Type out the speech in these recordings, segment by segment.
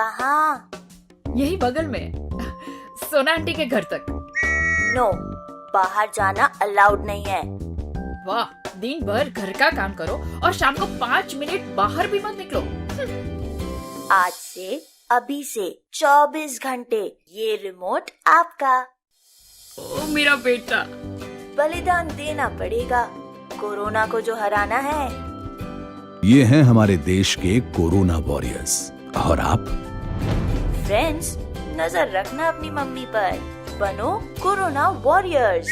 कहाँ? यही बगल में, सोना आंटी के घर तक। नो, बाहर जाना अलाउड नहीं है। वाह, दिन भर घर का काम करो और शाम को 5 मिनट बाहर भी मत निकलो। आज से, अभी से 24 घंटे ये रिमोट आपका। ओ मेरा बेटा। बलिदान देना पड़ेगा कोरोना को जो हराना है। ये हैं हमारे देश के कोरोना वॉरियर्स। और आप? फ्रेंड्स, नजर रखना अपनी मम्मी पर। बनो कोरोना वॉरियर्स।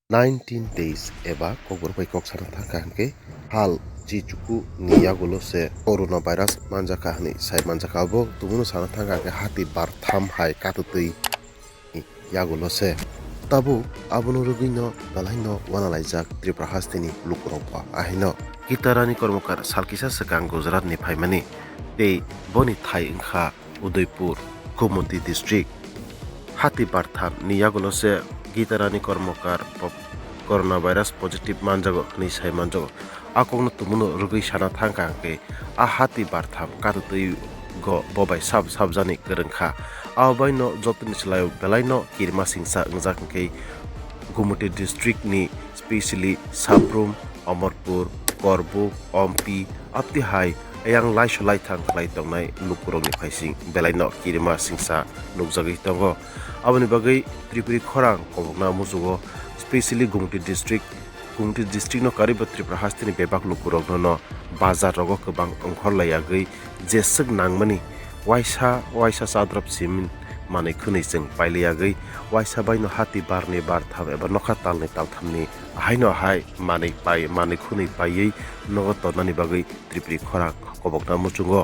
19 days एबा कबरबाई कक्साना थांके हाल जी चुकु नियागुलो से कोरोना भाइरास मानजाका हनी साइ मानजाकाबो तुमुनो साना थांगा के हाती बार थाम हाय कातुतै यागुलो से ताबु आबुनो रुगिनो दलाइनो वानालाइजाक त्रिपुरा हास्तिनि लुकुरंपा आहिनो कितारानी कर्मकार सालकिसा सकां गुजरात नि फाइमानि ते बनि थाइ इंखा उदयपुर गोमती डिस्ट्रिक्ट हाती बार थाम नियागुलो से गीतारानी कर्मकार कोरोना भाइरास पॉजिटिव मानजागो नि साइ मानजागो आकोंनो तुमुनो रुगै साना थांका के आ हाती बार थाम कातुतै गो बबाय साब जानि गोरोंखा आबाइनो जतनि सलायो बेलाइनो किरमा सिंसा अंजाकंके गुमटी डिस्ट्रिक्ट नि स्पेशली साब्रुम अमरपुर करबुक अम्पी अपति हाय yang lai थांख्लाय तंनाय लुकुरंनि फाइसिं बेलाइनो किरमा सिंसा नुकजागै दंगो आबनि बागै त्रिपुरी खरां कबगना मुजुगो स्पेशली गुमटी डिस्ट्रिक्ट नो कारिबो त्रिपुरा हास्तिनि बेबाक लुकुरंग न बाजार रगो गोबां अंखरलायागै जेसक नांगमनि वाइसा साद्रब सिमिन माने खुनैजों पाइलियागै वाइसा बायनो हाती बारनि बारथाम एबा नखा तालनि तालथामनि हायनो हाय माने खुनै पाइयै नगद तनानि बागै त्रिपुरी खरा कबकना मुचुंगो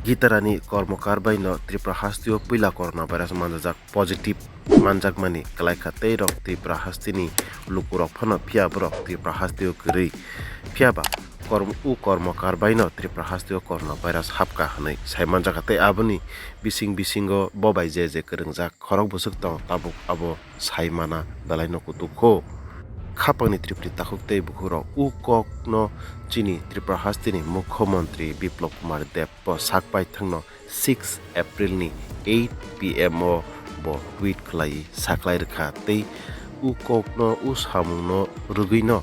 गीतारानी कर्मकार बायनो त्रिपुरा हास्तियो पहिला कोरोना भाइरास मानजाक पॉजिटिव मानजाक माने कलाइखा तै रक त्रिपुरा हास्तिनि लुकुरक फनो फिया ब्रक त्रिपुरा हास्तियो गरै फियाबा कर्मकार बायनो त्रिपुरा हास्तियो कोरोना भाइरास हाबका हनै साइमान जाखाते आबनि बिसिंगो बबाय जे गोरोंजा खरक बुसुक दं ताबुक आबो साइमाना दालाइनो कुतुखो खापानि त्रिपुरी ताखुकते बुखुरो ककनो चिनी त्रिपुरा हास्तिनि मुख्यमंत्री बिप्लब कुमार देव साकबाय थांनो 6 एप्रिल नि 8 PM बो ट्वीट खलाई साकलाय रखा तै ककनो सामुनो रुगैनो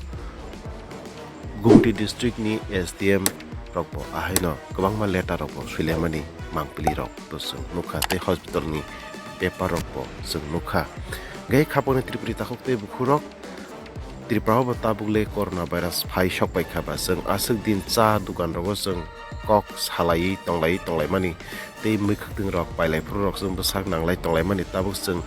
गुमटी डिस्ट्रिक्ट नि SDM रकबो आहायनो गोबांमा लेटार रकबो सुलेमानि मांपली रक बोसों नुखा ते हस्पिटल नि पेपर रकबो जों नुखा गे खापनि त्रिपुरी ताखुकते बुखुरक त्रिपुरा ताबुले कोरोना भाइरास फाइ सकबाय खाबा जों आसक दिन चा दुकान रगो जों कक सालायै तंलाय मानि ते मैखों रक पाइलायफोर रक जों बसाक नांलाय तंलाय मानि ताबुक जों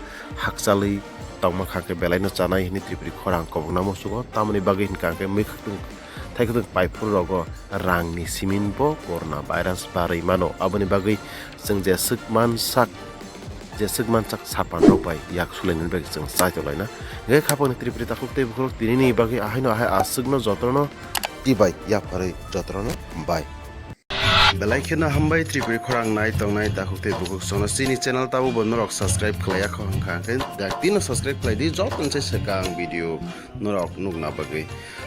हाकजालै तंमा खाके बेलायनो जानाय हिनि त्रिपुरी खरां कबगना मसुगो तामनि बागै हिनकाके मैखों थाइखों पाइपफोर रगो रांनि सिमिनबो कोरोना भाइरास बारै मानो आबनि बागै जों जेसक मानसाक सापान रबाय याक सुलायनि बागै जों साइतलायना गे खापनि त्रिपुरी ताखुकते बुखुरक दिनैनि बागै आहायनो आहाय आसुगनो जत्रनो तिबाय याफारै जत्रनो बाय बेलायखेना हामबाय त्रिपुरी खरां नाय तंनाय ताखुकते बुखुक सनसिनि चैनल ताबु बनरक सब्सक्राइब खलाया खंखाखै दाक्तिनो सब्सक्राइब खलायदि जतनसे सकां भिडियो नरक नुगना बागै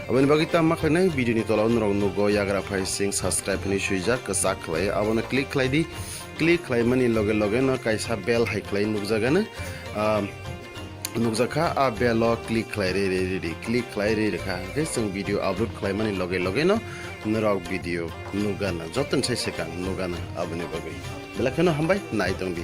अबनि बागै ता माखनै भिडियोनि तलाव नरक नुगो याग्रा फाइसिं सब्सक्राइब नि सुइजा कसा खलाय आबनो क्लिक खलायदि क्लिक खालामनायनि लगे न कायसा बेल हाइख्लाय नुकजागानो नुकजाखा आ बेल क्लिक खालाय क्लिक खालाय रेखा जों भिडियो आपलोड खालामनायनि लगे न नरक भिडियो नुगाना जतन से सेकां नुगाना आबनि बागै बेलाखनो हामबाय नाय दंदि।